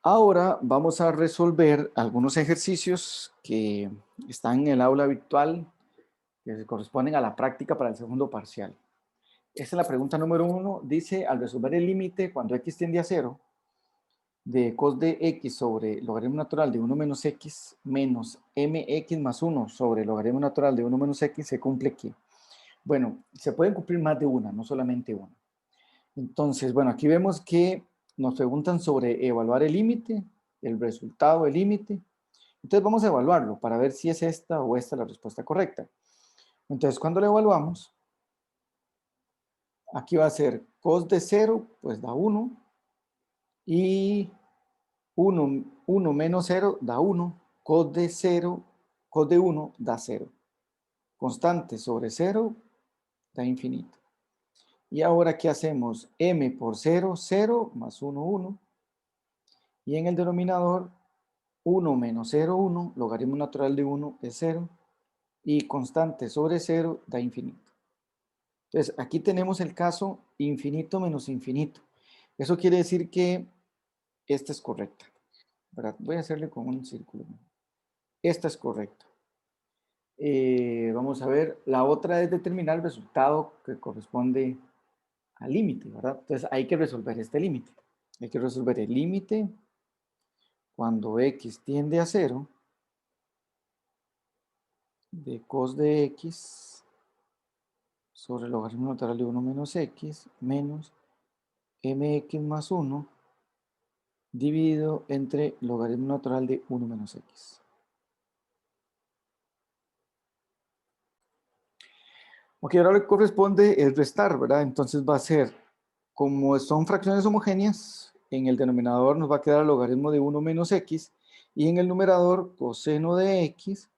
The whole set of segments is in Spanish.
Ahora vamos a resolver algunos ejercicios que están en el aula virtual, que se corresponden a la práctica para el segundo parcial. Esta es la pregunta número 1. Dice, al resolver el límite cuando x tiende a 0, de cos de x sobre logaritmo natural de 1 menos x menos mx más 1 sobre logaritmo natural de 1 menos x, se cumple ¿qué? Bueno, se pueden cumplir más de una, no solamente una. Entonces, bueno, aquí vemos que nos preguntan sobre evaluar el límite, el resultado del límite. Entonces vamos a evaluarlo para ver si es esta o esta la respuesta correcta. Entonces, cuando lo evaluamos, aquí va a ser cos de 0, pues da 1, y 1 menos 0 da 1, cos de 0, cos de 1 da 0. Constante sobre 0 da infinito. Y ahora, ¿qué hacemos? M por 0, 0, más 1, 1. Y en el denominador, 1 menos 0, 1, logaritmo natural de 1 es 0. Y constante sobre 0 da infinito. Entonces, aquí tenemos el caso infinito menos infinito. Eso quiere decir que esta es correcta, ¿verdad? Voy a hacerle con un círculo. Esta es correcta. Vamos a ver, la otra es determinar el resultado que corresponde al límite, ¿verdad? Entonces, hay que resolver este límite. Hay que resolver el límite cuando x tiende a 0 de cos de x sobre el logaritmo natural de 1 menos x menos mx más 1 dividido entre logaritmo natural de 1 menos x. Ok, ahora lo que corresponde es restar, ¿verdad? Entonces va a ser, como son fracciones homogéneas, en el denominador nos va a quedar el logaritmo de 1 menos x, y en el numerador coseno de x.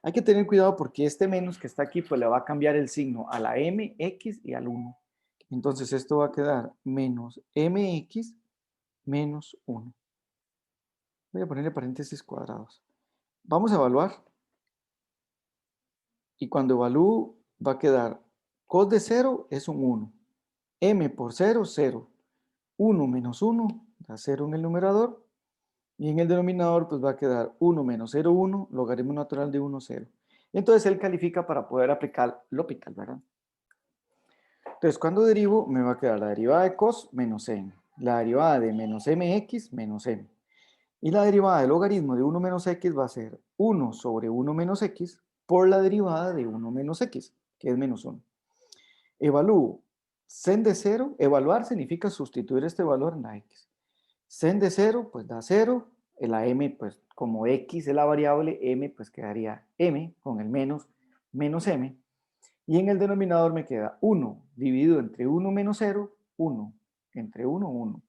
Hay que tener cuidado porque este menos que está aquí, pues le va a cambiar el signo a la m, x y al 1. Entonces esto va a quedar menos mx menos 1. Voy a ponerle paréntesis cuadrados. Vamos a evaluar. Y cuando evalúo, va a quedar cos de 0 es un 1. M por 0, 0. 1 menos 1 da 0 en el numerador. Y en el denominador, pues va a quedar 1 menos 0, 1, logaritmo natural de 1, 0. Entonces él califica para poder aplicar L'Hopital, ¿verdad? Entonces, cuando derivo, me va a quedar la derivada de cos menos m. La derivada de menos mx menos m. Y la derivada del logaritmo de 1 menos x va a ser 1 sobre 1 menos x por la derivada de 1 menos x, que es menos 1. Evalúo. Sen de 0, evaluar significa sustituir este valor en la x. Sen de 0, pues da 0. La m, pues como x es la variable, m pues quedaría m con el menos, menos m. Y en el denominador me queda 1 dividido entre 1 menos 0, 1. Entre 1, 1.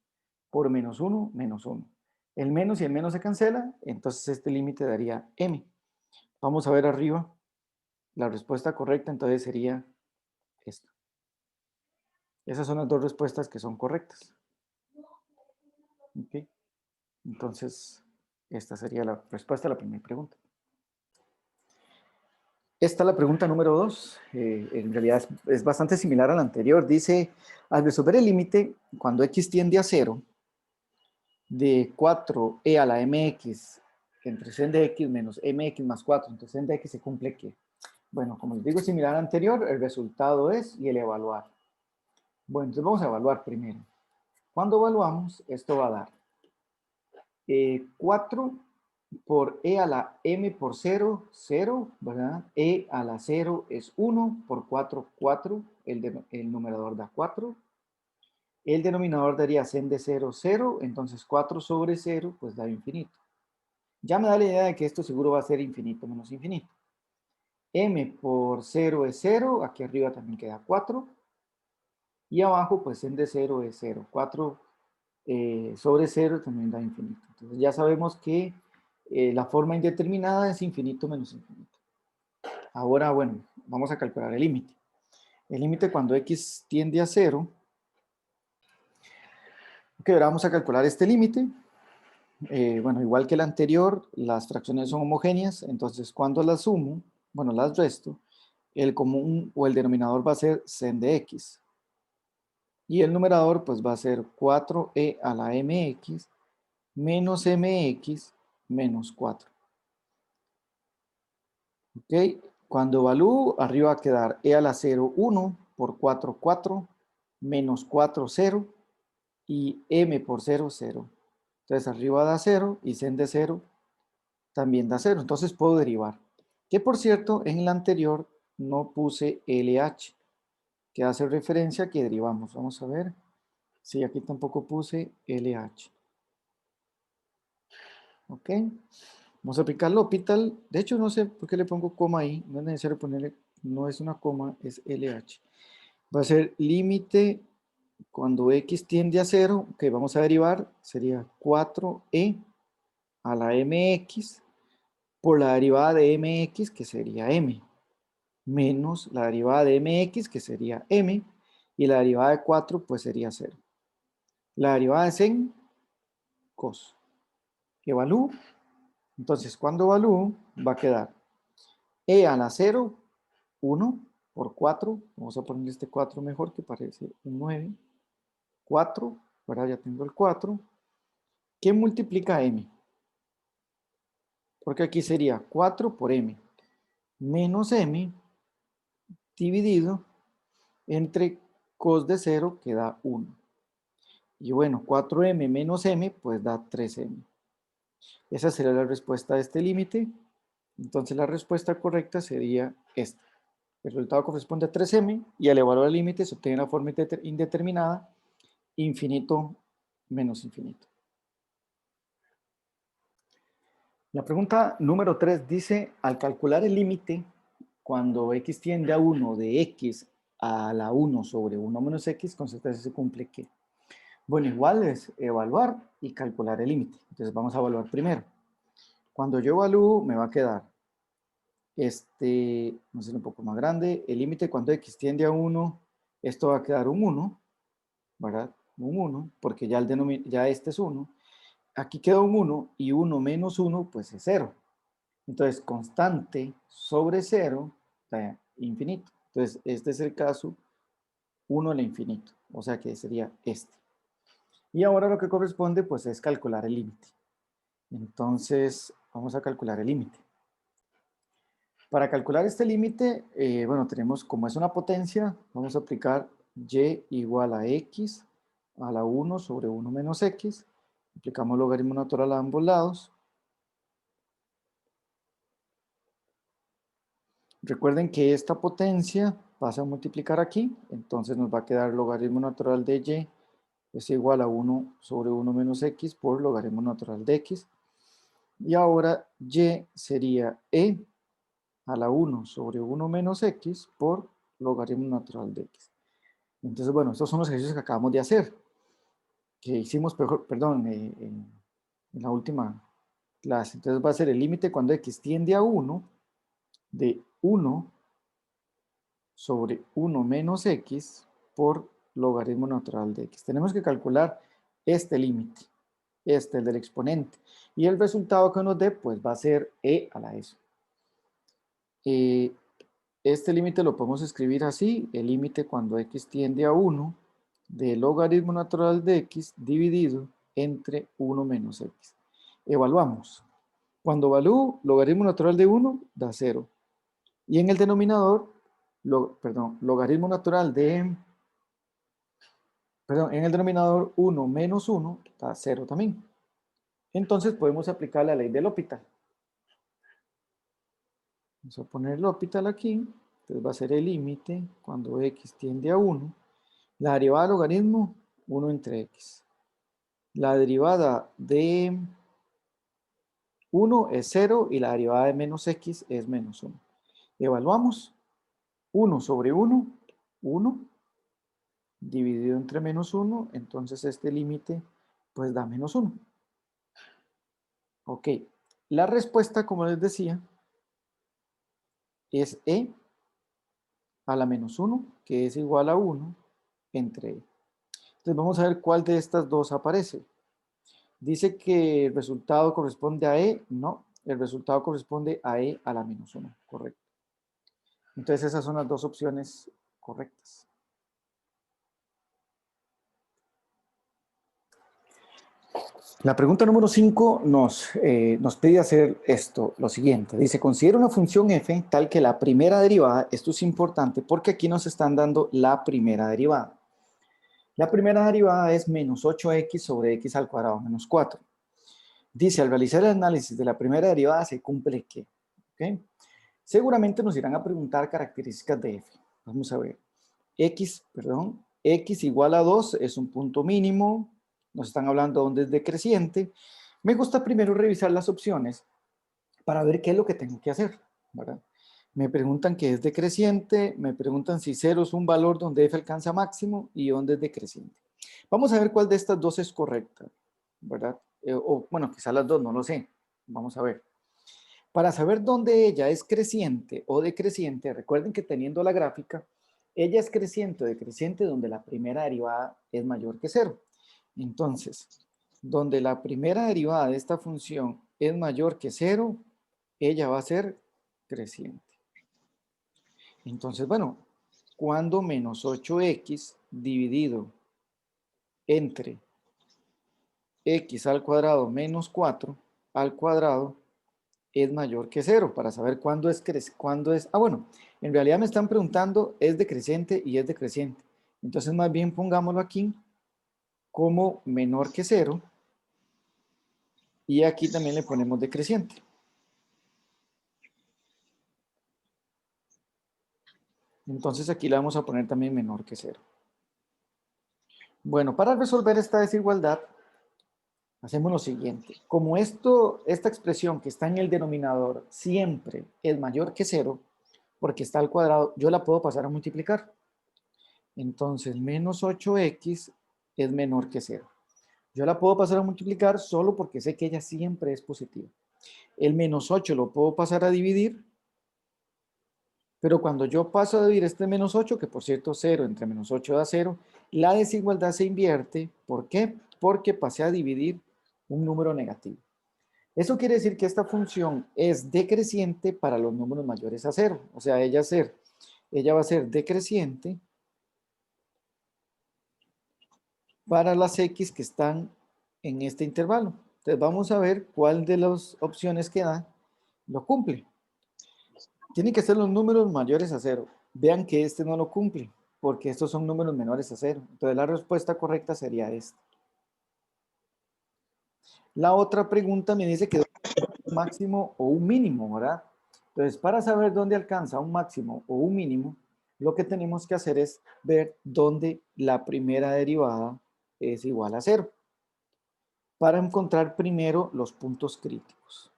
Por menos 1, menos 1. El menos y el menos se cancela, entonces este límite daría m. Vamos a ver arriba. La respuesta correcta entonces sería esta. Esas son las dos respuestas que son correctas. ¿Okay? Entonces, esta sería la respuesta a la primera pregunta. Esta es la pregunta número 2. En realidad es bastante similar a la anterior. Dice, al resolver el límite, cuando x tiende a 0, de 4e a la mx entre sen de x menos mx más 4 entre sen de x, se cumple ¿qué? Bueno, como les digo, es similar al anterior, el resultado es y el evaluar. Bueno, entonces vamos a evaluar primero. Cuando evaluamos, esto va a dar 4 por e a la m por 0, 0, ¿verdad? E a la 0 es 1, por 4, 4, el numerador da 4. El denominador daría sen de 0, 0, entonces 4 sobre 0, pues da infinito. Ya me da la idea de que esto seguro va a ser infinito menos infinito. M por 0 es 0, aquí arriba también queda 4. Y abajo, pues sen de 0 es 0. 4 sobre 0 también da infinito. Entonces ya sabemos que la forma indeterminada es infinito menos infinito. Ahora, bueno, vamos a calcular el límite. El límite cuando x tiende a 0. Ok, ahora vamos a calcular este límite. Bueno, igual que el anterior, las fracciones son homogéneas, entonces cuando las sumo, bueno, las resto, el común o el denominador va a ser sen de x. Y el numerador pues va a ser 4e a la mx menos mx menos 4. ¿Ok? Cuando evalúo, arriba va a quedar e a la 0, 1, por 4, 4, menos 4, 0, y m por 0, 0. Entonces arriba da 0 y sen de 0 también da 0. Entonces puedo derivar. Que por cierto, en el anterior no puse LH, que hace referencia a que derivamos. Vamos a ver. Sí, aquí tampoco puse LH. ¿Ok? Vamos a aplicar L'Hopital. De hecho, no sé por qué le pongo coma ahí. No es necesario ponerle, no es una coma, es LH. Va a ser límite cuando x tiende a 0, que vamos a derivar, sería 4e a la mx por la derivada de mx, que sería m, menos la derivada de mx, que sería m, y la derivada de 4, pues sería 0. La derivada de sen, cos. Evalúo. Entonces, cuando evalúo, va a quedar e a la 0, 1 por 4. Vamos a ponerle este 4 mejor, que parece un 9. 4, ahora ya tengo el 4. ¿Qué multiplica m? Porque aquí sería 4 por m menos m dividido entre cos de 0, que da 1. Y bueno, 4m menos m, pues da 3m. Esa sería la respuesta de este límite. Entonces la respuesta correcta sería esta. El resultado corresponde a 3m y al evaluar el límite se obtiene la forma indeterminada, infinito menos infinito. La pregunta número 3 dice, al calcular el límite, cuando x tiende a 1 de x a la 1 sobre 1 menos x, con certeza se cumple ¿qué? Bueno, igual es evaluar y calcular el límite. Entonces vamos a evaluar primero. Cuando yo evalúo, me va a quedar vamos a ser un poco más grande, el límite cuando x tiende a 1, esto va a quedar un 1, ¿verdad? Un 1, porque ya, ya este es 1. Aquí queda un 1 y 1 menos 1, pues es 0. Entonces, constante sobre 0 da infinito. Entonces, este es el caso 1 al infinito, o sea que sería este. Y ahora lo que corresponde, pues, es calcular el límite. Entonces, vamos a calcular el límite. Para calcular este límite, bueno, tenemos, como es una potencia, vamos a aplicar y igual a x a la 1 sobre 1 menos x. Aplicamos logaritmo natural a ambos lados. Recuerden que esta potencia pasa a multiplicar aquí, entonces nos va a quedar logaritmo natural de y es igual a 1 sobre 1 menos x por logaritmo natural de x. Y ahora y sería e a la 1 sobre 1 menos x por logaritmo natural de x. Entonces, bueno, estos son los ejercicios que acabamos de hacer, que hicimos, perdón, en la última clase. Entonces va a ser el límite cuando x tiende a 1 de 1 sobre 1 menos x por logaritmo natural de x. Tenemos que calcular este límite, el del exponente. Y el resultado que nos dé, pues va a ser e a la s. Este límite lo podemos escribir así, el límite cuando x tiende a 1 de logaritmo natural de x dividido entre 1 menos x. Evaluamos. Cuando evalúo, logaritmo natural de 1 da 0. Y en el denominador, logaritmo natural de, en el denominador 1 menos 1 da 0 también. Entonces podemos aplicar la ley del L'Hopital. Vamos a poner el L'Hopital aquí. Entonces va a ser el límite cuando x tiende a 1. La derivada del logaritmo, 1 entre x. La derivada de 1 es 0 y la derivada de menos x es menos 1. Evaluamos. 1 sobre 1, 1. Dividido entre menos 1, entonces este límite pues da menos 1. Ok, la respuesta, como les decía, es e a la menos 1, que es igual a 1 entre e. Entonces vamos a ver cuál de estas dos aparece. Dice que el resultado corresponde a e, no, el resultado corresponde a e a la menos 1, correcto. Entonces esas son las dos opciones correctas. La pregunta número 5 nos pide hacer esto, lo siguiente. Dice, considera una función f tal que la primera derivada, esto es importante porque aquí nos están dando la primera derivada. La primera derivada es menos 8x sobre x al cuadrado menos 4. Dice, al realizar el análisis de la primera derivada se cumple ¿qué? ¿Okay? Seguramente nos irán a preguntar características de f. Vamos a ver. X igual a 2 es un punto mínimo. Nos están hablando dónde es decreciente. Me gusta primero revisar las opciones para ver qué es lo que tengo que hacer, ¿verdad? Me preguntan qué es decreciente, me preguntan si 0 es un valor donde f alcanza máximo y dónde es decreciente. Vamos a ver cuál de estas dos es correcta, ¿verdad? O bueno, quizás las dos, no lo sé. Vamos a ver. Para saber dónde ella es creciente o decreciente, recuerden que teniendo la gráfica, ella es creciente o decreciente donde la primera derivada es mayor que 0. Entonces, donde la primera derivada de esta función es mayor que 0, ella va a ser creciente. Entonces, bueno, cuando menos 8x dividido entre x al cuadrado menos 4 al cuadrado es mayor que 0, para saber cuándo es, bueno, en realidad me están preguntando, es decreciente y es decreciente. Entonces, más bien pongámoslo aquí como menor que 0, y aquí también le ponemos decreciente. Entonces, aquí le vamos a poner también menor que 0. Bueno, para resolver esta desigualdad, hacemos lo siguiente. Como esta expresión que está en el denominador siempre es mayor que 0, porque está al cuadrado, yo la puedo pasar a multiplicar. Entonces, menos 8x es menor que 0. Yo la puedo pasar a multiplicar solo porque sé que ella siempre es positiva. El menos 8 lo puedo pasar a dividir, pero cuando yo paso a dividir este menos 8, que por cierto 0 entre menos 8 da 0, la desigualdad se invierte. ¿Por qué? Porque pasé a dividir un número negativo. Eso quiere decir que esta función es decreciente para los números mayores a 0. O sea, ella va a ser decreciente para las x que están en este intervalo. Entonces vamos a ver cuál de las opciones que da lo cumple. Tienen que ser los números mayores a 0. Vean que este no lo cumple, porque estos son números menores a 0. Entonces la respuesta correcta sería esta. La otra pregunta me dice que un máximo o un mínimo, ¿verdad? Entonces, para saber dónde alcanza un máximo o un mínimo, lo que tenemos que hacer es ver dónde la primera derivada es igual a 0, para encontrar primero los puntos críticos.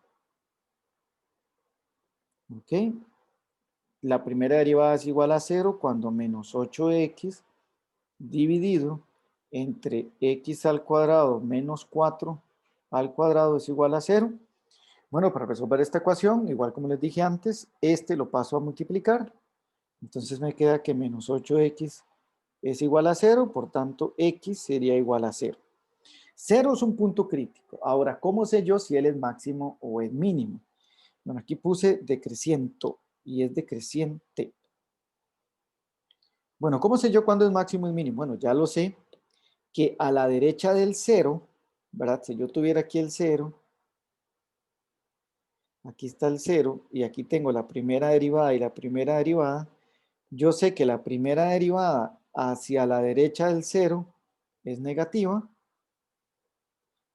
¿Ok? La primera derivada es igual a 0 cuando menos 8x dividido entre x al cuadrado menos 4 al cuadrado es igual a 0. Bueno, para resolver esta ecuación, igual como les dije antes, este lo paso a multiplicar. Entonces me queda que menos 8x es igual a 0, por tanto x sería igual a 0. 0 es un punto crítico. Ahora, ¿cómo sé yo si él es máximo o es mínimo? Bueno, aquí puse decreciento y es decreciente. Bueno, ¿cómo sé yo cuándo es máximo y mínimo? Bueno, ya lo sé, que a la derecha del 0, ¿verdad? Si yo tuviera aquí el 0, aquí está el 0, y aquí tengo la primera derivada y la primera derivada, yo sé que la primera derivada hacia la derecha del 0 es negativa,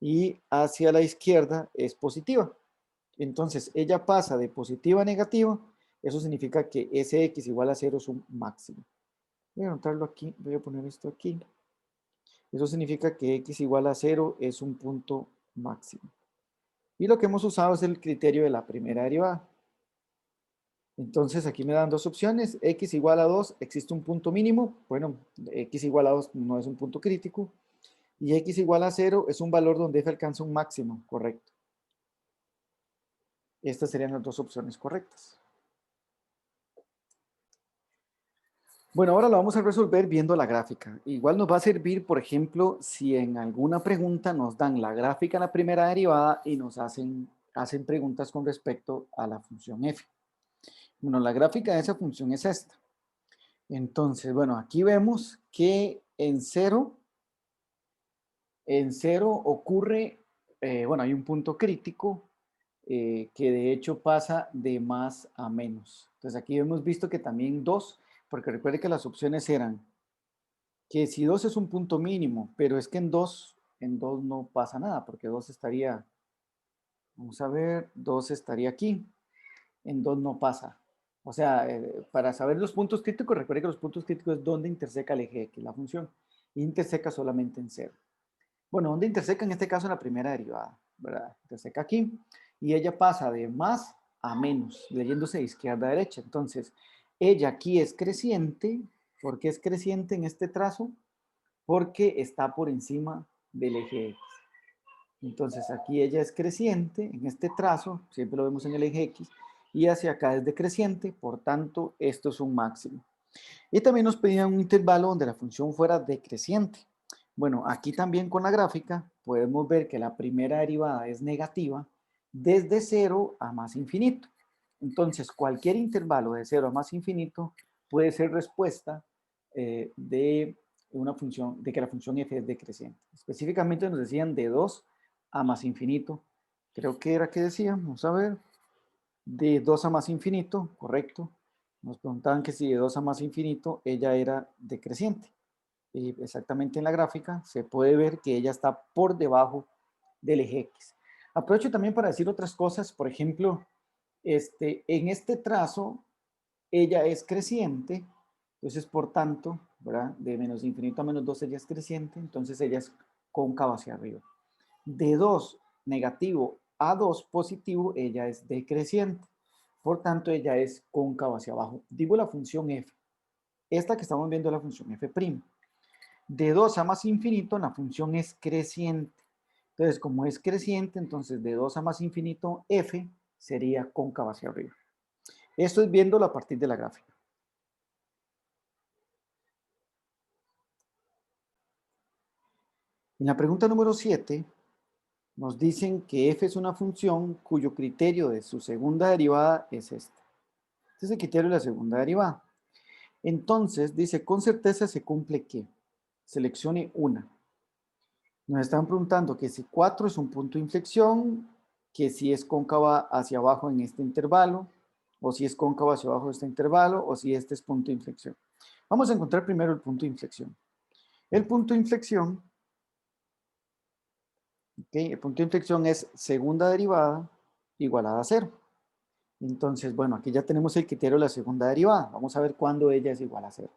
y hacia la izquierda es positiva. Entonces, ella pasa de positiva a negativa, eso significa que ese x igual a 0 es un máximo. Voy a anotarlo aquí, voy a poner esto aquí. Eso significa que x igual a 0 es un punto máximo. Y lo que hemos usado es el criterio de la primera derivada. Entonces aquí me dan dos opciones, x igual a 2, existe un punto mínimo, bueno, x igual a 2 no es un punto crítico, y x igual a 0 es un valor donde f alcanza un máximo, correcto. Estas serían las dos opciones correctas. Bueno, ahora lo vamos a resolver viendo la gráfica. Igual nos va a servir, por ejemplo, si en alguna pregunta nos dan la gráfica en la primera derivada y nos hacen preguntas con respecto a la función f. Bueno, la gráfica de esa función es esta. Entonces, bueno, aquí vemos que en 0 En cero ocurre, bueno, hay un punto crítico que de hecho pasa de más a menos. Entonces aquí hemos visto que también 2, porque recuerde que las opciones eran que si 2 es un punto mínimo, pero es que en dos no pasa nada, porque 2 estaría, vamos a ver, 2 estaría aquí, en 2 no pasa. O sea, para saber los puntos críticos, recuerde que los puntos críticos es donde interseca el eje X, la función, y interseca solamente en cero. Bueno, donde interseca en este caso en la primera derivada, ¿verdad? Interseca aquí, y ella pasa de más a menos, leyéndose de izquierda a derecha. Entonces, ella aquí es creciente. ¿Por qué es creciente en este trazo? Porque está por encima del eje X. Entonces aquí ella es creciente en este trazo, siempre lo vemos en el eje X, y hacia acá es decreciente, por tanto esto es un máximo. Y también nos pedían un intervalo donde la función fuera decreciente. Bueno, aquí también con la gráfica podemos ver que la primera derivada es negativa desde 0 a más infinito. Entonces cualquier intervalo de 0 a más infinito puede ser respuesta de una función, de que la función f es decreciente. Específicamente nos decían de 2 a más infinito. Creo que era que decían, vamos a ver, de 2 a más infinito, correcto. Nos preguntaban que si de 2 a más infinito ella era decreciente. Y exactamente en la gráfica se puede ver que ella está por debajo del eje X. Aprovecho también para decir otras cosas. Por ejemplo, en este trazo ella es creciente. Entonces, por tanto, ¿verdad? De menos infinito a menos 2 ella es creciente. Entonces ella es cóncava hacia arriba. De 2 negativo a 2 positivo, ella es decreciente. Por tanto, ella es cóncava hacia abajo. Digo la función f. Esta que estamos viendo es la función f'. De 2 a más infinito, la función es creciente. Entonces, como es creciente, entonces de 2 a más infinito, f sería cóncava hacia arriba. Esto es viéndolo a partir de la gráfica. En la pregunta número 7, nos dicen que f es una función cuyo criterio de su segunda derivada es este. Este es el criterio de la segunda derivada. Entonces, dice, con certeza se cumple que seleccione una. Nos están preguntando que si 4 es un punto de inflexión, que si es cóncava hacia abajo en este intervalo, o si es cóncava hacia abajo de este intervalo, o si este es punto de inflexión. Vamos a encontrar primero el punto de inflexión. El punto de inflexión, ¿okay? El punto de inflexión es segunda derivada igualada a 0. Entonces, bueno, aquí ya tenemos el criterio de la segunda derivada. Vamos a ver cuándo ella es igual a 0.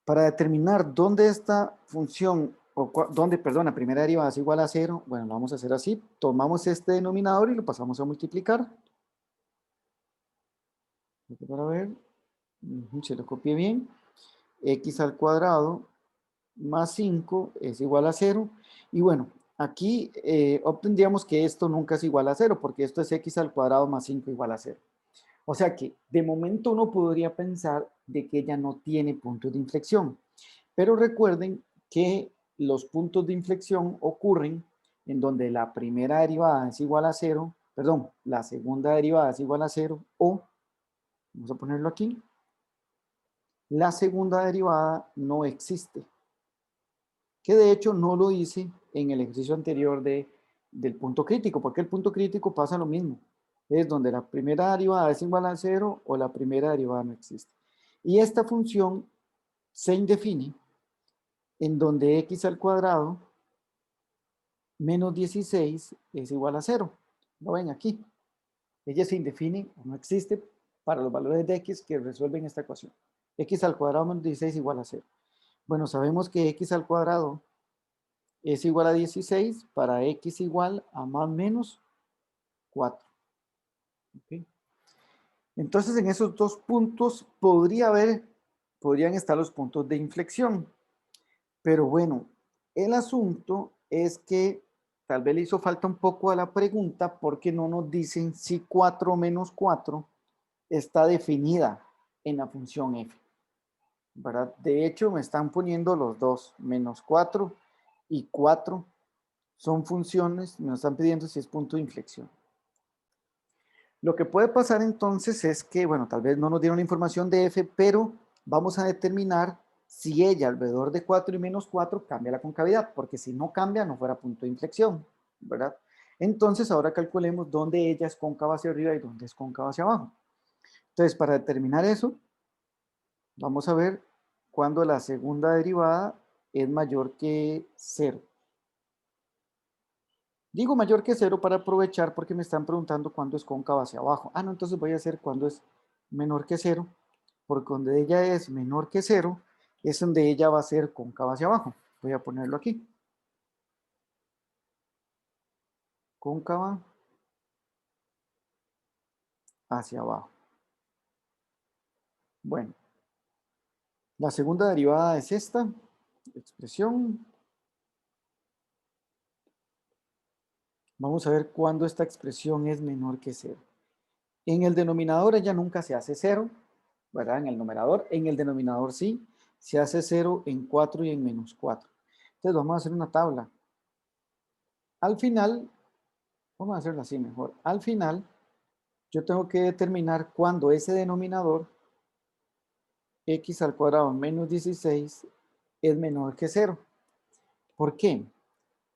Para determinar dónde esta función, o dónde, perdón, la primera derivada es igual a 0, bueno, lo vamos a hacer así. Tomamos este denominador y lo pasamos a multiplicar. Para ver, se lo copié bien. X al cuadrado más 5 es igual a 0. Y bueno, aquí obtendríamos que esto nunca es igual a 0, porque esto es x al cuadrado más 5 igual a 0. O sea que de momento uno podría pensar de que ella no tiene puntos de inflexión. Pero recuerden que los puntos de inflexión ocurren en donde la primera derivada es igual a 0, perdón, la segunda derivada es igual a 0 o, vamos a ponerlo aquí, la segunda derivada no existe. Que de hecho no lo hice en el ejercicio anterior del punto crítico, porque el punto crítico pasa lo mismo. Es donde la primera derivada es igual a 0 o la primera derivada no existe. Y esta función se indefine en donde x al cuadrado menos 16 es igual a 0. ¿Lo ven aquí? Ella se indefine o no existe para los valores de x que resuelven esta ecuación. X al cuadrado menos 16 igual a 0. Bueno, sabemos que x al cuadrado es igual a 16 para x igual a más o menos 4. ¿Okay? Entonces, en esos dos puntos podrían estar los puntos de inflexión. Pero bueno, el asunto es que tal vez le hizo falta un poco a la pregunta porque no nos dicen si 4 menos 4 está definida en la función f. ¿Verdad? De hecho, me están poniendo los dos, menos 4 y 4 son funciones, me están pidiendo si es punto de inflexión. Lo que puede pasar entonces es que, bueno, tal vez no nos dieron la información de f, pero vamos a determinar Si ella alrededor de 4 y menos 4 cambia la concavidad, porque si no cambia no fuera punto de inflexión, ¿verdad? Entonces ahora calculemos dónde ella es cóncava hacia arriba y dónde es cóncava hacia abajo. Entonces para determinar eso, vamos a ver cuando la segunda derivada es mayor que 0. Digo mayor que 0 para aprovechar porque me están preguntando cuándo es cóncava hacia abajo. Ah, no, entonces voy a hacer cuándo es menor que 0, porque donde ella es menor que 0 es donde ella va a ser cóncava hacia abajo. Voy a ponerlo aquí. Cóncava hacia abajo. Bueno, la segunda derivada es esta expresión. Vamos a ver cuándo esta expresión es menor que 0. En el denominador ella nunca se hace 0, ¿verdad? En el numerador. En el denominador sí, se hace 0 en 4 y en menos 4. Entonces vamos a hacer una tabla. Al final, vamos a hacerlo así mejor. Al final, yo tengo que determinar cuándo ese denominador, x al cuadrado menos 16, es menor que 0. ¿Por qué?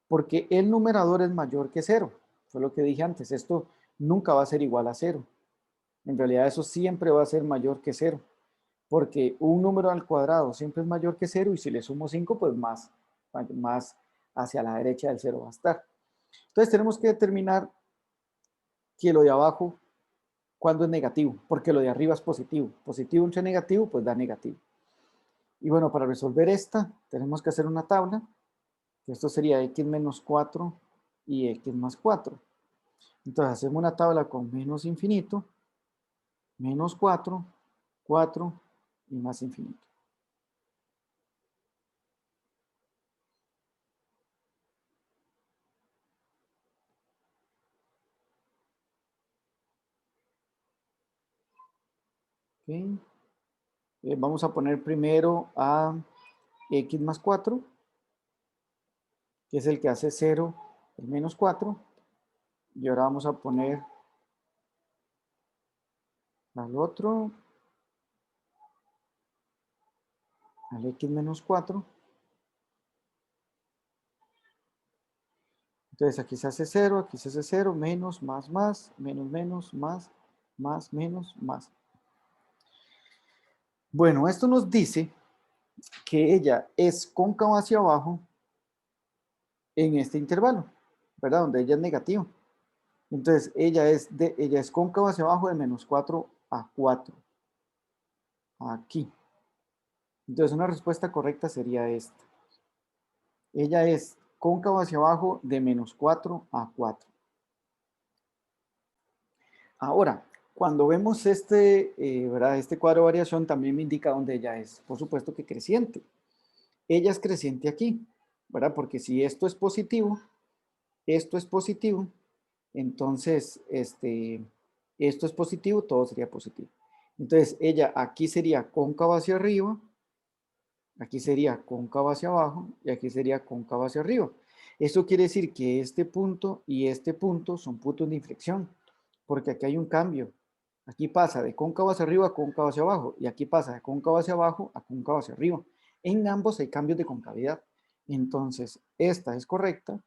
Porque el numerador es mayor que 0. Fue lo que dije antes. Esto nunca va a ser igual a 0. En realidad eso siempre va a ser mayor que 0. Porque un número al cuadrado siempre es mayor que 0 y si le sumo 5, pues más hacia la derecha del 0 va a estar. Entonces tenemos que determinar que lo de abajo, cuando es negativo, porque lo de arriba es positivo. Positivo entre negativo, pues da negativo. Y bueno, para resolver esta, tenemos que hacer una tabla, que esto sería x menos 4 y x más 4. Entonces hacemos una tabla con menos infinito, menos 4, 4 y más infinito. ¿Okay? Vamos a poner primero a x más 4, que es el que hace 0, el menos 4. Y ahora vamos a poner al otro, al x menos 4. Entonces aquí se hace 0, aquí se hace 0, menos, más, menos, menos, más, menos, más. Bueno, esto nos dice que ella es cóncava hacia abajo en este intervalo, ¿verdad? Donde ella es negativa. Entonces, ella es cóncava hacia abajo de menos 4 a 4. Aquí. Entonces, una respuesta correcta sería esta. Ella es cóncava hacia abajo de menos 4 a 4. Ahora, cuando vemos ¿verdad? Este cuadro de variación también me indica dónde ella es, por supuesto que creciente. Ella es creciente aquí, ¿verdad? Porque si esto es positivo, entonces esto es positivo, todo sería positivo. Entonces ella aquí sería cóncava hacia arriba, aquí sería cóncava hacia abajo y aquí sería cóncava hacia arriba. Eso quiere decir que este punto y este punto son puntos de inflexión, porque aquí hay un cambio. Aquí pasa de cóncavo hacia arriba a cóncavo hacia abajo y aquí pasa de cóncavo hacia abajo a cóncavo hacia arriba. En ambos hay cambios de concavidad. Entonces, esta es correcta.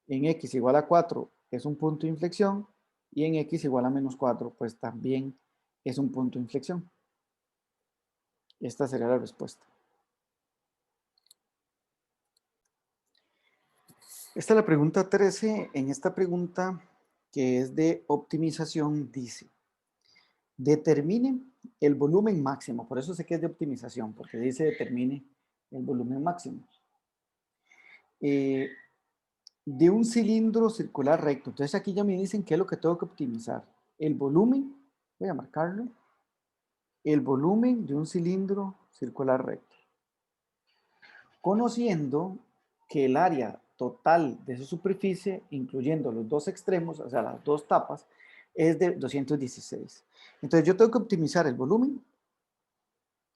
En x igual a 4 es un punto de inflexión y en x igual a menos 4 pues también es un punto de inflexión. Esta sería la respuesta. Esta es la pregunta 13. En esta pregunta, que es de optimización, dice: determine el volumen máximo. Por eso sé que es de optimización, porque dice determine el volumen máximo. De un cilindro circular recto. Entonces aquí ya me dicen qué es lo que tengo que optimizar. El volumen, voy a marcarlo. El volumen de un cilindro circular recto. Conociendo que el área total de su superficie, incluyendo los dos extremos, o sea, las dos tapas, es de 216. Entonces yo tengo que optimizar el volumen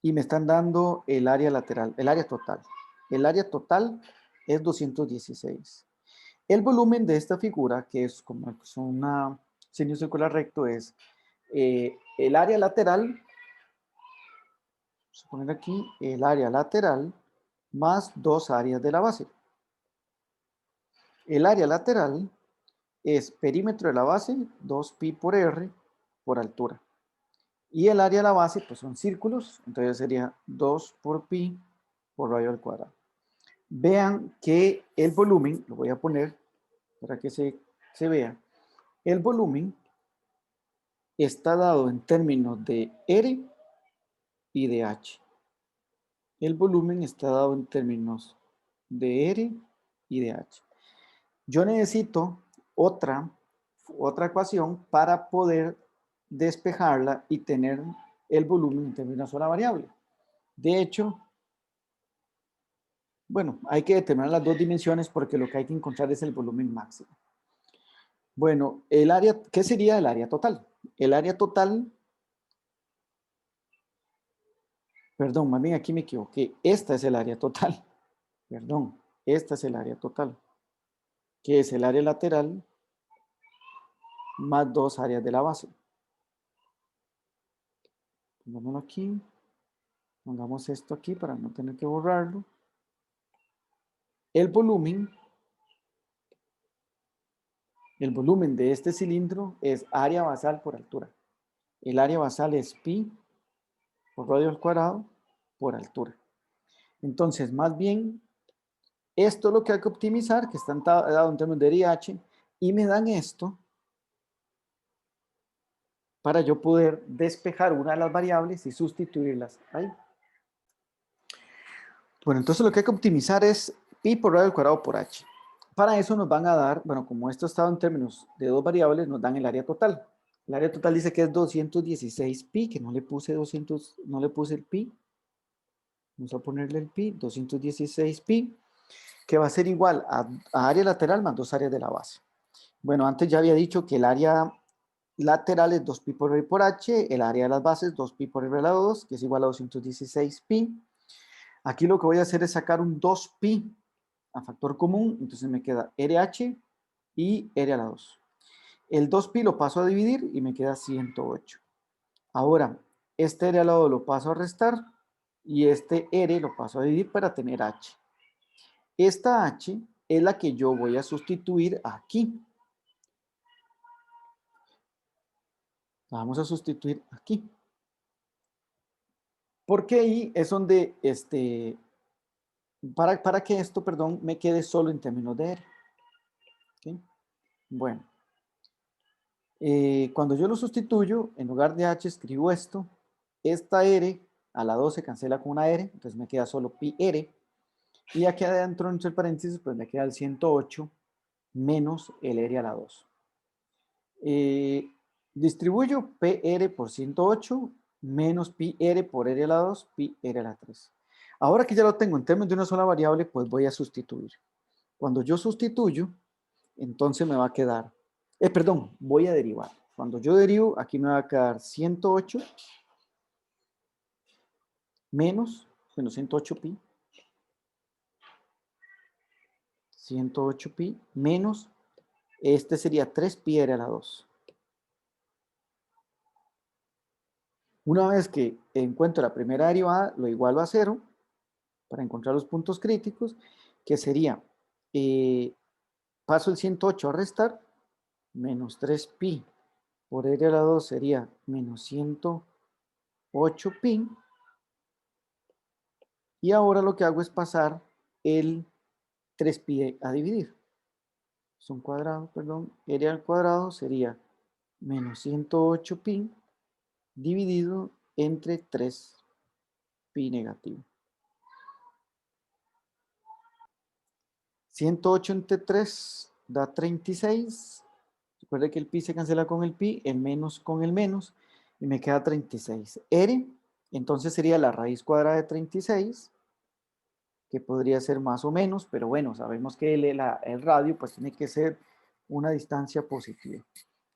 y me están dando el área lateral, el área total. El área total es 216. El volumen de esta figura, que es como una cilindro circular recto, es el área lateral Vamos a poner aquí el área lateral más 2 áreas de la base. El área lateral es perímetro de la base, 2pi por r por altura. Y el área de la base, pues son círculos, entonces sería 2 por pi por radio al cuadrado. Vean que el volumen, lo voy a poner para que se vea, el volumen está dado en términos de R y de H. El volumen está dado en términos de R y de H. Yo necesito otra ecuación para poder despejarla y tener el volumen en términos de una sola variable. De hecho, bueno, hay que determinar las dos dimensiones porque lo que hay que encontrar es el volumen máximo. Bueno, el área, ¿qué sería el área total? El área total, perdón, más bien aquí me equivoqué. Esta es el área total. Perdón, esta es el área total, que es el área lateral más 2 áreas de la base. Pongámoslo aquí. Pongamos esto aquí para no tener que borrarlo. El volumen de este cilindro es área basal por altura. El área basal es pi por radio al cuadrado por altura. Entonces, más bien, esto es lo que hay que optimizar, que están dado en términos de RH, y me dan esto para yo poder despejar una de las variables y sustituirlas ahí. Bueno, entonces lo que hay que optimizar es pi por radio al cuadrado por h. Para eso nos van a dar, bueno, como esto está en términos de dos variables, nos dan el área total. El área total dice que es 216 pi, que no le puse 200, no le puse el pi. Vamos a ponerle el pi, 216 pi, que va a ser igual a área lateral más 2 áreas de la base. Bueno, antes ya había dicho que el área lateral es 2pi por r por h, el área de las bases 2pi por r a la 2, que es igual a 216 pi. Aquí lo que voy a hacer es sacar un 2pi a factor común, entonces me queda RH y R a la 2. El 2pi lo paso a dividir y me queda 108. Ahora, este R al lado lo paso a restar y este R lo paso a dividir para tener H. Esta H es la que yo voy a sustituir aquí. La vamos a sustituir aquí. Porque ahí es donde, para que esto, perdón, me quede solo en términos de R. ¿Okay? Bueno, cuando yo lo sustituyo, en lugar de H escribo esto. Esta R a la 2 se cancela con una R, entonces me queda solo pi R. Y aquí adentro, entre paréntesis, pues me queda el 108 menos el R a la 2. Distribuyo PR por 108 menos pi R por R a la 2, pi R a la 3. Ahora que ya lo tengo en términos de una sola variable, pues voy a sustituir. Cuando yo sustituyo, entonces me va a quedar, perdón, voy a derivar. Cuando yo derivo, aquí me va a quedar 108 menos, bueno, 108 pi, 108 pi menos, este sería 3 pi r a la 2. Una vez que encuentro la primera derivada, lo igualo a 0 para encontrar los puntos críticos, que sería, paso el 108 a restar, menos 3 pi por r a la 2 sería menos 108 pi. Y ahora lo que hago es pasar el 3pi a dividir. Es un cuadrado, perdón. R al cuadrado sería menos 108 pi dividido entre 3 pi negativo. 108 entre 3 da 36. Recuerde que el pi se cancela con el pi, el menos con el menos, y me queda 36. R, entonces sería la raíz cuadrada de 36, que podría ser más o menos, pero bueno, sabemos que el radio pues tiene que ser una distancia positiva.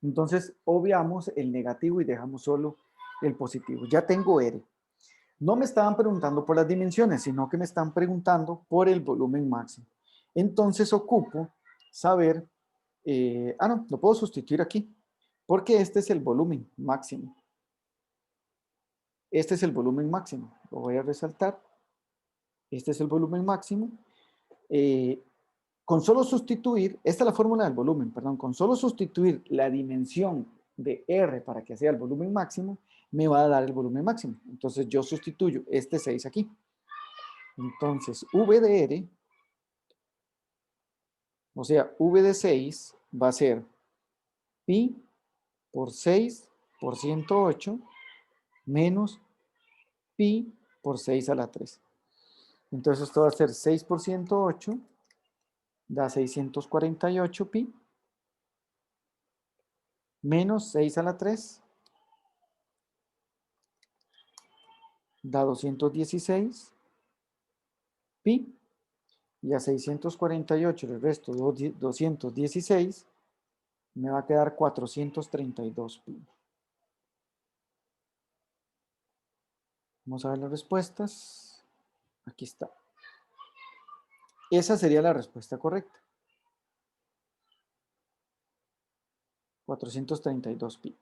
Entonces, obviamos el negativo y dejamos solo el positivo. Ya tengo R. No me estaban preguntando por las dimensiones, sino que me están preguntando por el volumen máximo. Entonces, ocupo saber, no, lo puedo sustituir aquí, porque este es el volumen máximo. Este es el volumen máximo. lo voy a resaltar. Este es el volumen máximo. Con solo sustituir, esta es la fórmula del volumen, perdón, con solo sustituir la dimensión de R para que sea el volumen máximo, me va a dar el volumen máximo. Entonces yo sustituyo este 6 aquí. Entonces V de R, o sea, V de 6 va a ser pi por 6 por 108 menos pi por 6 a la 3. Entonces esto va a ser 6 por 108, da 648 pi, menos 6 a la 3, da 216 pi, y a 648 le resto 216, me va a quedar 432 pi. Vamos a ver las respuestas. Aquí está. Esa sería la respuesta correcta. 432 pi.